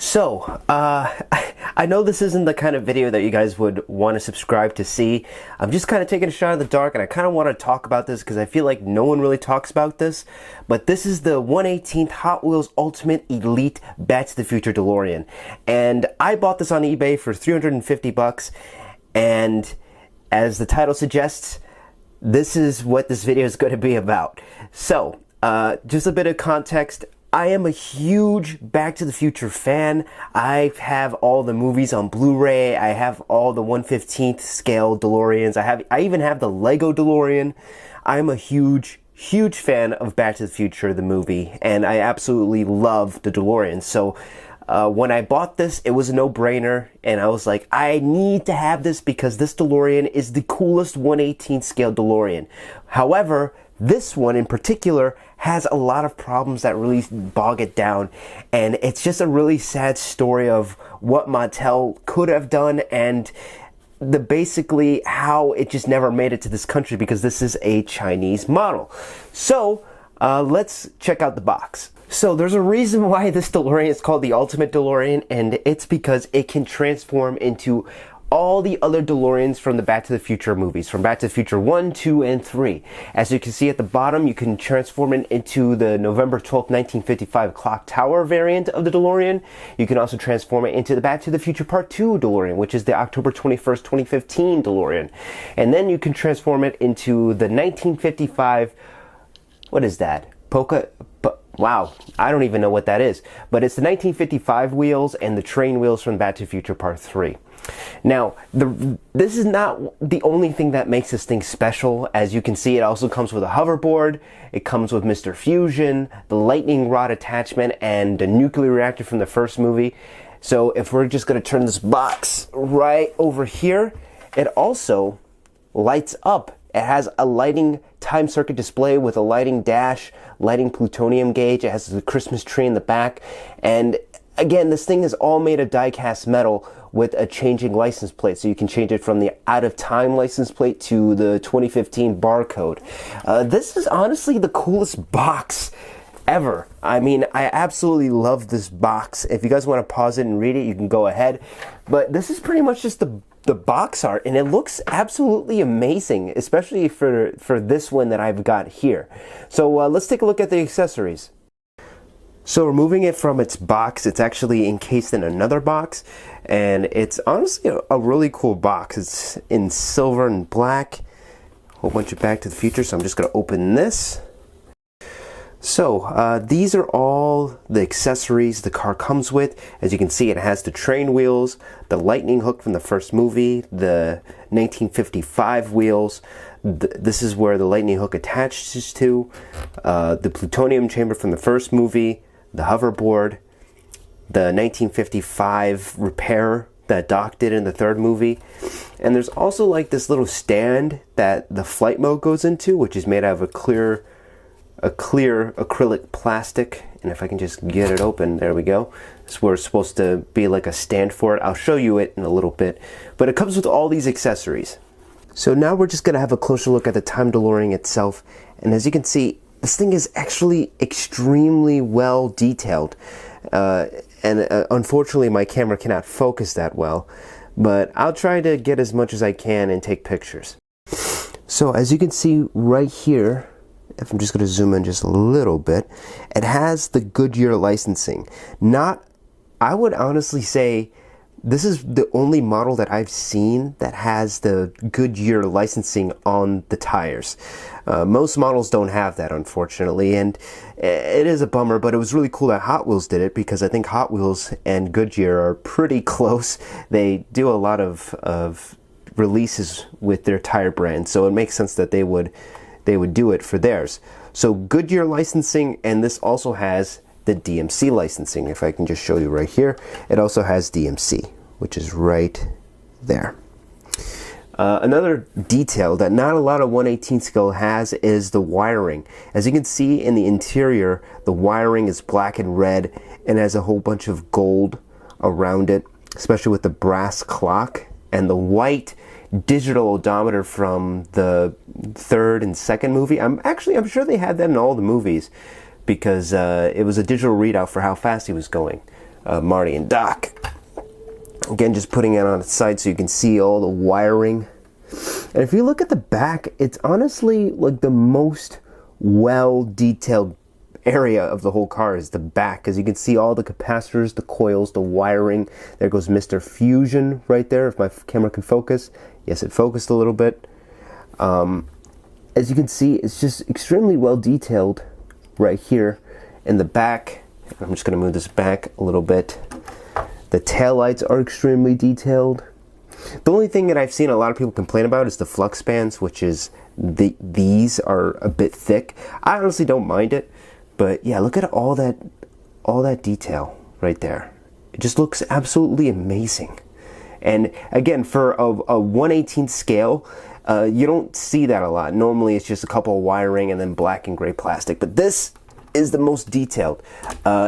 So, I know this isn't the kind of video that you guys would want to subscribe to see. I'm just kind of taking a shot in the dark, and I kind of want to talk about this because I feel like no one really talks about this. But this is the 1/18th Hot Wheels Ultimate Elite Back to the Future DeLorean. And I bought this on eBay for 350 bucks. And as the title suggests, this is what this video is going to be about. So, just a bit of context. I am a huge Back to the Future fan. I have all the movies on Blu-ray. I have all the 1/15th scale DeLoreans. I even have the Lego DeLorean. I'm a huge fan of Back to the Future, the movie, and I absolutely love the DeLorean. So when I bought this, it was a no-brainer, and I was like, I need to have this because this DeLorean is the coolest 1/18th scale DeLorean. However, this one in particular has a lot of problems that really bog it down, and it's just a really sad story of what Mattel could have done and basically how it just never made it to this country because this is a Chinese model. So let's check out the box. So there's a reason why this DeLorean is called the Ultimate DeLorean, and it's because it can transform into all the other DeLoreans from the Back to the Future movies, from Back to the Future 1, 2, and 3. As you can see at the bottom, you can transform it into the November 12th, 1955 Clock Tower variant of the DeLorean. You can also transform it into the Back to the Future Part 2 DeLorean, which is the October 21st, 2015 DeLorean. And then you can transform it into the 1955, what is that? Wow, I don't even know what that is. But it's the 1955 wheels and the train wheels from Back to the Future Part 3. Now, this is not the only thing that makes this thing special. As you can see, it also comes with a hoverboard, it comes with Mr. Fusion, the lightning rod attachment, and the nuclear reactor from the first movie. So if we're just going to turn this box right over here, it also lights up. It has a lighting time circuit display with a lighting dash, lighting plutonium gauge. It has the Christmas tree in the back. And again, this thing is all made of die-cast metal with a changing license plate. So you can change it from the out-of-time license plate to the 2015 barcode. This is honestly the coolest box ever. I mean, I absolutely love this box. If you guys want to pause it and read it, you can go ahead. But this is pretty much just the box art, and it looks absolutely amazing, especially for this one that I've got here. So let's take a look at the accessories. So removing it from its box, it's actually encased in another box, and it's honestly a really cool box. It's in silver and black, a whole bunch of Back to the Future, so I'm just going to open this. So these are all the accessories the car comes with. As you can see, it has the train wheels, the lightning hook from the first movie, the 1955 wheels. This is where the lightning hook attaches to, the plutonium chamber from the first movie, the hoverboard, the 1955 repair that Doc did in the third movie. And there's also like this little stand that the flight mode goes into, which is made out of a clear acrylic plastic. And if I can just get it open, there we go. This is where it's supposed to be like a stand for it. I'll show you it in a little bit. But it comes with all these accessories. So now we're just going to have a closer look at the Time DeLorean itself. And as you can see, this thing is actually extremely well detailed. Unfortunately, my camera cannot focus that well. But I'll try to get as much as I can and take pictures. So as you can see right here, if I'm just going to zoom in just a little bit, it has the Goodyear licensing. I would honestly say this is the only model that I've seen that has the Goodyear licensing on the tires. Most models don't have that, unfortunately, and it is a bummer, but it was really cool that Hot Wheels did it because I think Hot Wheels and Goodyear are pretty close. They do a lot of releases with their tire brand, so it makes sense that they would do it for theirs. So Goodyear licensing, and this also has the DMC licensing. If I can just show you right here, it also has DMC, which is right there. Another detail that not a lot of 1/18 scale has is the wiring. As you can see in the interior, the wiring is black and red and has a whole bunch of gold around it, especially with the brass clock and the white digital odometer from the third and second movie. I'm sure they had that in all the movies because it was a digital readout for how fast he was going. Marty and Doc. Again, just putting it on its side so you can see all the wiring. And if you look at the back, it's honestly like the most well-detailed area of the whole car is the back, as you can see all the capacitors, the coils, the wiring. There goes Mr. Fusion right there, if my camera can focus. Yes, it focused a little bit. As you can see, it's just extremely well detailed right here in the back. I'm just going to move this back a little bit. The taillights are extremely detailed. The only thing that I've seen a lot of people complain about is the flux bands, which is these are a bit thick. I honestly don't mind it, but yeah, look at all that detail right there. It just looks absolutely amazing. And again, for a 1/18 scale, you don't see that a lot. Normally it's just a couple of wiring and then black and gray plastic, but this is the most detailed.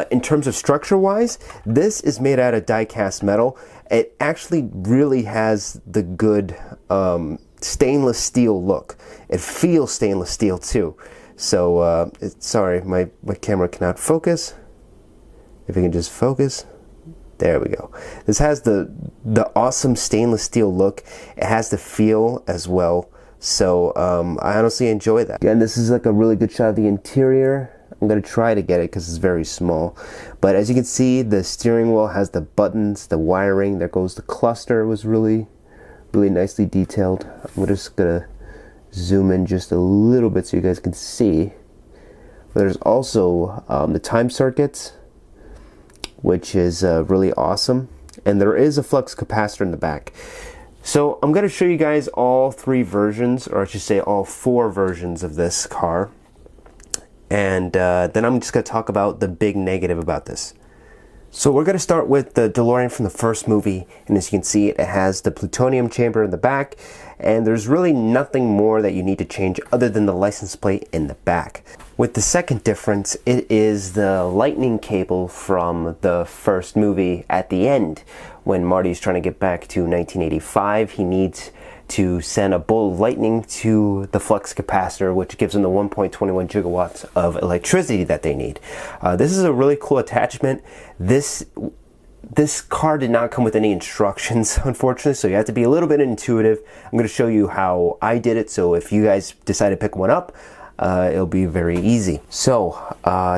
In terms of structure wise, this is made out of die-cast metal. It actually really has the good stainless steel look. It feels stainless steel too. So sorry, my camera cannot focus. If it can just focus. There we go. This has the awesome stainless steel look. It has the feel as well. So I honestly enjoy that. Again, this is like a really good shot of the interior. I'm going to try to get it because it's very small. But as you can see, the steering wheel has the buttons, the wiring. There goes the cluster. Was really nicely detailed. I'm just going to zoom in just a little bit so you guys can see. There's also the time circuits, which is really awesome. And there is a flux capacitor in the back. So I'm going to show you guys all three versions, or I should say all four versions of this car. And then I'm just going to talk about the big negative about this. So we're going to start with the DeLorean from the first movie, and as you can see, it has the plutonium chamber in the back, and there's really nothing more that you need to change other than the license plate in the back. With the second difference, it is the lightning cable from the first movie at the end. When Marty's trying to get back to 1985, he needs to send a bolt of lightning to the flux capacitor, which gives them the 1.21 gigawatts of electricity that they need. This is a really cool attachment. This car did not come with any instructions, unfortunately, so you have to be a little bit intuitive. I'm going to show you how I did it, so if you guys decide to pick one up, it'll be very easy. So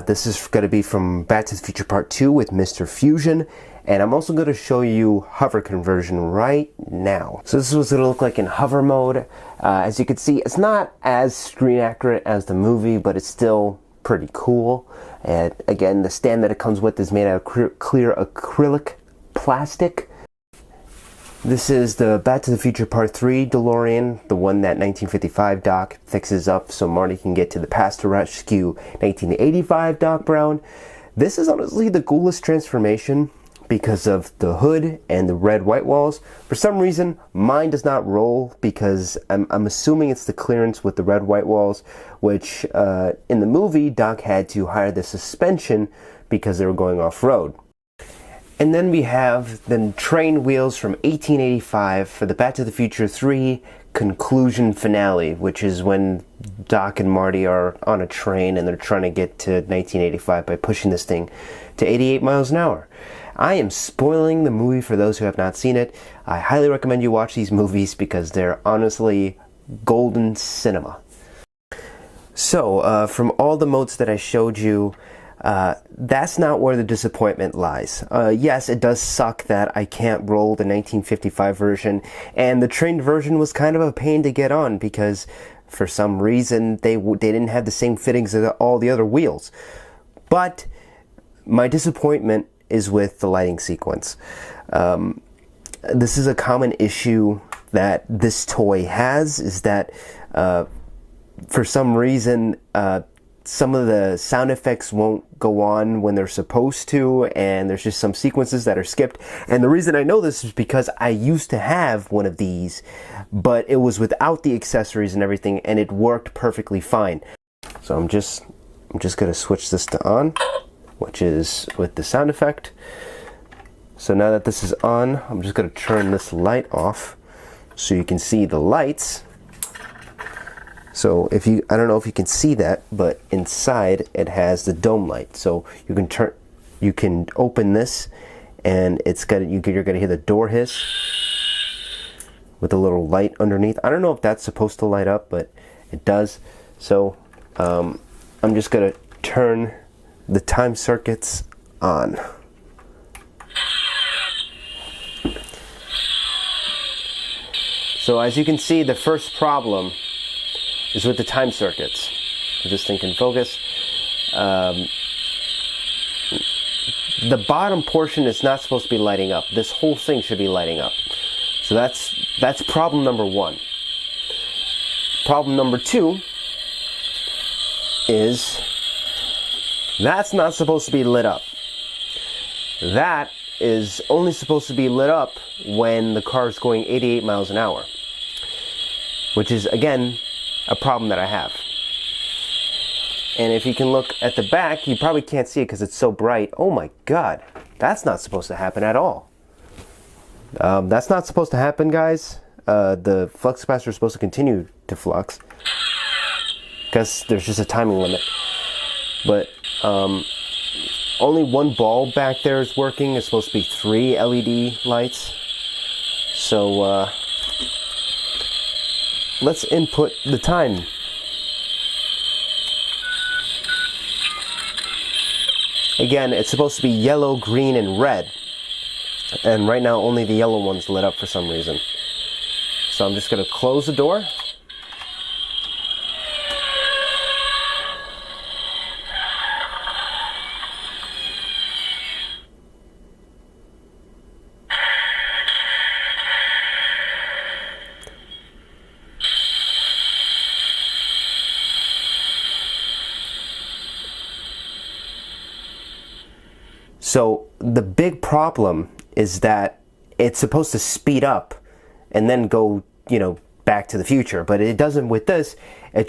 this is going to be from Back to the Future Part 2 with Mr. Fusion. And I'm also going to show you hover conversion right now. So this is what it's going to look like in hover mode. As you can see, it's not as screen accurate as the movie, but it's still pretty cool. And again, the stand that it comes with is made out of clear acrylic plastic. This is the Back to the Future Part 3 DeLorean, the one that 1955 Doc fixes up so Marty can get to the past to rescue 1985 Doc Brown. This is honestly the coolest transformation because of the hood and the red white walls. For some reason, mine does not roll because I'm assuming it's the clearance with the red white walls, which in the movie, Doc had to hire the suspension because they were going off-road. And then we have the train wheels from 1885 for the Back to the Future 3 conclusion finale, which is when Doc and Marty are on a train and they're trying to get to 1985 by pushing this thing to 88 miles an hour. I am spoiling the movie for those who have not seen it. I highly recommend you watch these movies because they're honestly golden cinema. So, from all the modes that I showed you, that's not where the disappointment lies. Yes, it does suck that I can't roll the 1955 version, and the trained version was kind of a pain to get on because for some reason they didn't have the same fittings as all the other wheels. But my disappointment is with the lighting sequence. This is a common issue that this toy has, is that for some reason some of the sound effects won't go on when they're supposed to, and there's just some sequences that are skipped. And the reason I know this is because I used to have one of these, but it was without the accessories and everything, and it worked perfectly fine. So I'm just gonna switch this to on, which is with the sound effect. So now that this is on, I'm just going to turn this light off so you can see the lights. So I don't know if you can see that, but inside it has the dome light. So you can turn you can open this, and you're gonna hear the door hiss with a little light underneath. I don't know if that's supposed to light up, but it does. So I'm just gonna turn the time circuits on. So as you can see, the first problem is with the time circuits. If this thing can focus. The bottom portion is not supposed to be lighting up. This whole thing should be lighting up. So that's problem number one. Problem number two is that's not supposed to be lit up. That is only supposed to be lit up when the car is going 88 miles an hour, which is, again, a problem that I have. And if you can look at the back, you probably can't see it because it's so bright. Oh my God, that's not supposed to happen at all. That's not supposed to happen, guys. The flux capacitor is supposed to continue to flux because there's just a timing limit. But only one bulb back there is working. It's supposed to be 3 LED lights. So let's input the time. Again, it's supposed to be yellow, green, and red. And right now only the yellow one's lit up for some reason. So I'm just going to close the door. So the big problem is that it's supposed to speed up and then go, back to the future, but it doesn't with this. You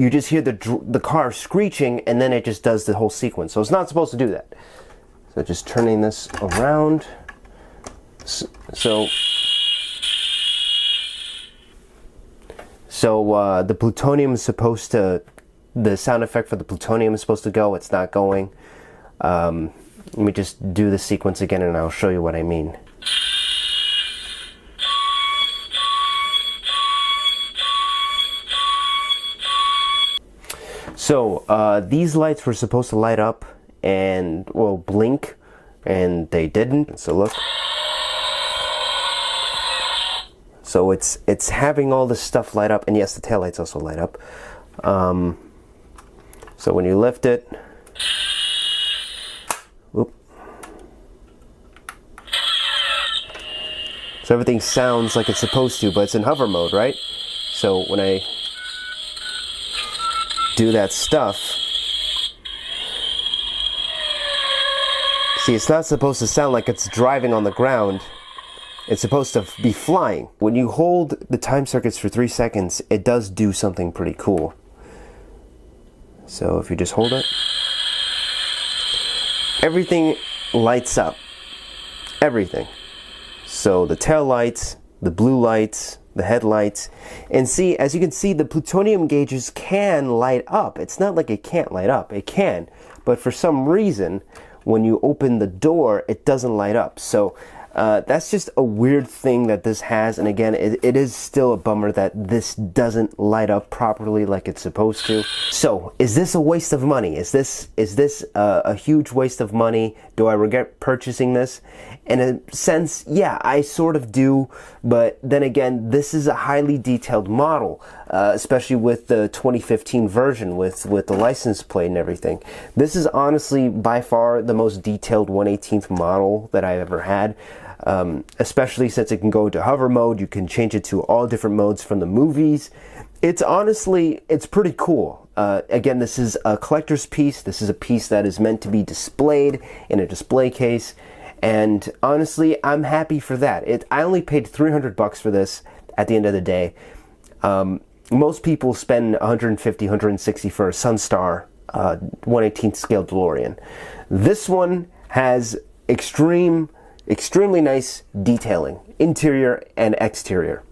just hear the car screeching, and then it just does the whole sequence. So it's not supposed to do that. So just turning this around. So the plutonium is supposed to, the sound effect for the plutonium is supposed to go. It's not going. Let me just do the sequence again and I'll show you what I mean. So these lights were supposed to light up and, well, blink, and they didn't. So look. So it's having all this stuff light up, and yes, the taillights also light up. So when you lift it, whoop. So everything sounds like it's supposed to, but it's in hover mode, right? So when I do that stuff, see, it's not supposed to sound like it's driving on the ground. It's supposed to be flying. When you hold the time circuits for 3 seconds, it does do something pretty cool. So if you just hold it, everything lights up. Everything. So the tail lights, the blue lights, the headlights, and see, as you can see, the plutonium gauges can light up. It's not like it can't light up. It can, but for some reason, when you open the door, it doesn't light up. So that's just a weird thing that this has, and again, it is still a bummer that this doesn't light up properly like it's supposed to. So, is this a waste of money? Is this a huge waste of money? Do I regret purchasing this? In a sense, yeah, I sort of do, but then again, this is a highly detailed model, especially with the 2015 version with the license plate and everything. This is honestly by far the most detailed 1/18th model that I've ever had. Especially since it can go into hover mode, you can change it to all different modes from the movies. It's pretty cool. Again, this is a collector's piece. This is a piece that is meant to be displayed in a display case, and honestly, I'm happy for that. I only paid $300 for this at the end of the day. Most people spend $150, $160 for a Sunstar 1/18th scale DeLorean. This one has extremely nice detailing, interior and exterior.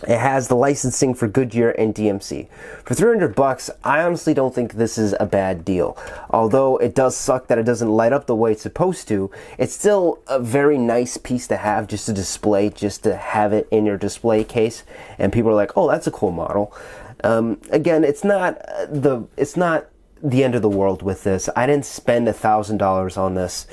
It has the licensing for Goodyear and DMC. For 300 bucks, I honestly don't think this is a bad deal. Although it does suck that it doesn't light up the way it's supposed to, it's still a very nice piece to have, just to display, just to have it in your display case. And people are like, oh, that's a cool model. Again, it's not the end of the world with this. I didn't spend $1,000 on this.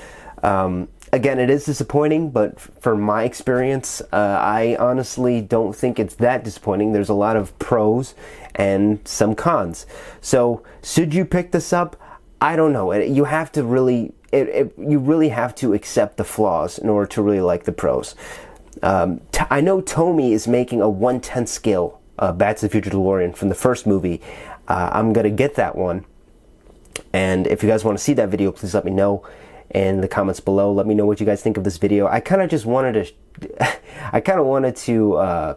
Again, it is disappointing, but from my experience, I honestly don't think it's that disappointing. There's a lot of pros and some cons. So, should you pick this up? I don't know. You have to really, you really have to accept the flaws in order to really like the pros. I know Tomy is making a 1/10 scale Back to the Future DeLorean from the first movie. I'm gonna get that one, and if you guys want to see that video, please let me know in the comments below. Let me know what you guys think of this video. I kind of just wanted to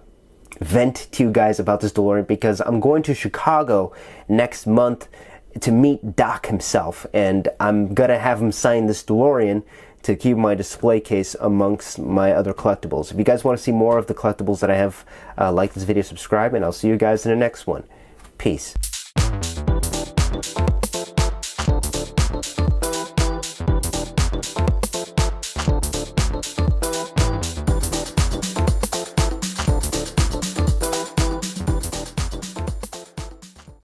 vent to you guys about this DeLorean because I'm going to Chicago next month to meet Doc himself, and I'm gonna have him sign this DeLorean to keep my display case amongst my other collectibles. If you guys want to see more of the collectibles that I have, like this video, subscribe, and I'll see you guys in the next one. Peace.